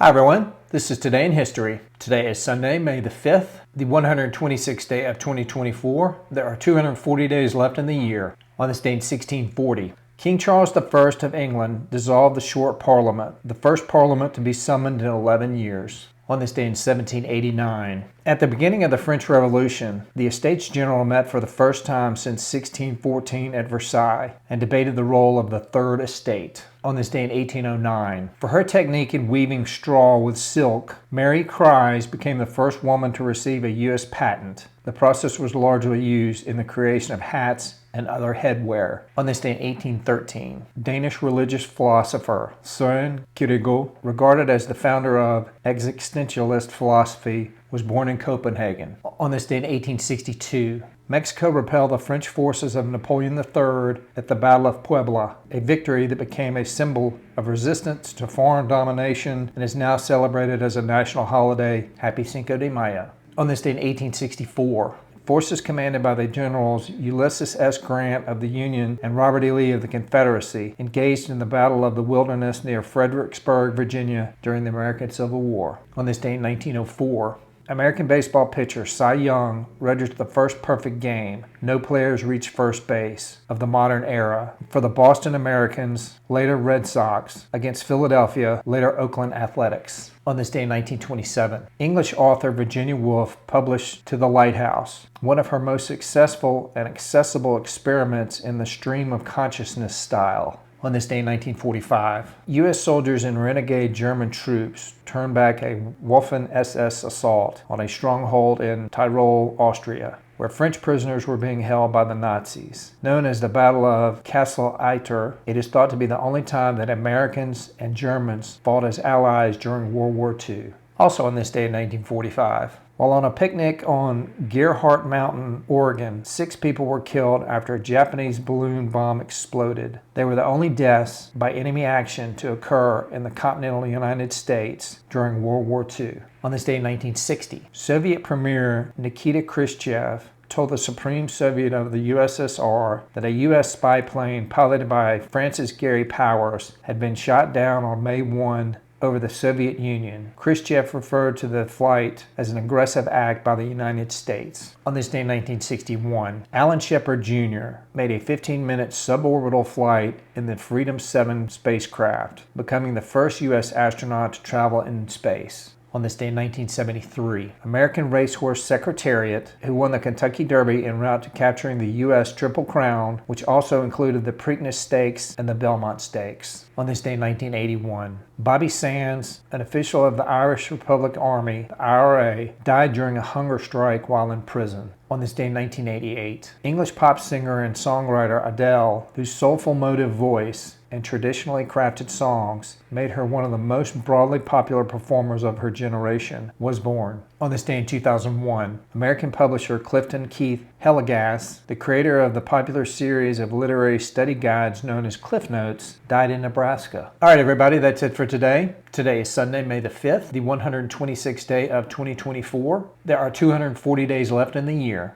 Hi everyone, this is Today in History. Today is Sunday, May the 5th, the 126th day of 2024. There are 240 days left in the year. On this day in 1640, King Charles I of England dissolved the Short Parliament, the first parliament to be summoned in 11 years. On this day in 1789, at the beginning of the French Revolution, the Estates General met for the first time since 1614 at Versailles and debated the role of the Third Estate. On this day in 1809, for her technique in weaving straw with silk, Mary Kries became the first woman to receive a U.S. patent. The process was largely used in the creation of hats and other headwear. On this day in 1813, Danish religious philosopher Soren, Kierkegaard, regarded as the founder of existentialist philosophy, was born in Copenhagen. On this day in 1862, Mexico repelled the French forces of Napoleon III at the Battle of Puebla, a victory that became a symbol of resistance to foreign domination and is now celebrated as a national holiday. Happy Cinco de Mayo. On this day in 1864, forces commanded by the generals Ulysses S. Grant of the Union and Robert E. Lee of the Confederacy engaged in the Battle of the Wilderness near Fredericksburg, Virginia during the American Civil War. On this day in 1904, American baseball pitcher Cy Young registered the first perfect game, no players reached first base, of the modern era for the Boston Americans, later Red Sox, against Philadelphia, later Oakland Athletics. On this day in 1927, English author Virginia Woolf published To the Lighthouse, one of her most successful and accessible experiments in the stream of consciousness style. On this day in 1945, U.S. soldiers and renegade German troops turned back a Waffen-SS assault on a stronghold in Tyrol, Austria, where French prisoners were being held by the Nazis. Known as the Battle of Castle Itter, it is thought to be the only time that Americans and Germans fought as allies during World War II. Also on this day in 1945, while on a picnic on Gerhardt Mountain, Oregon, 6 people were killed after a Japanese balloon bomb exploded. They were the only deaths by enemy action to occur in the continental United States during World War II. On this day in 1960, Soviet Premier Nikita Khrushchev told the Supreme Soviet of the USSR that a U.S. spy plane piloted by Francis Gary Powers had been shot down on May 1 over the Soviet Union. Khrushchev referred to the flight as an aggressive act by the United States. On this day in 1961, Alan Shepard Jr. made a 15-minute suborbital flight in the Freedom 7 spacecraft, becoming the first U.S. astronaut to travel in space. On this day in 1973, American racehorse Secretariat, who won the Kentucky Derby en route to capturing the U.S. Triple Crown, which also included the Preakness Stakes and the Belmont Stakes. On this day in 1981, Bobby Sands, an official of the Irish Republic Army, the IRA, died during a hunger strike while in prison. On this day in 1988, English pop singer and songwriter Adele, whose soulful motive voice and traditionally crafted songs made her one of the most broadly popular performers of her generation, was born. On this day in 2001, American publisher Clifton Hillegass, the creator of the popular series of literary study guides known as Cliff Notes, died in Nebraska. All right, everybody, that's it for today. Today is Sunday, May the 5th, the 126th day of 2024. There are 240 days left in the year.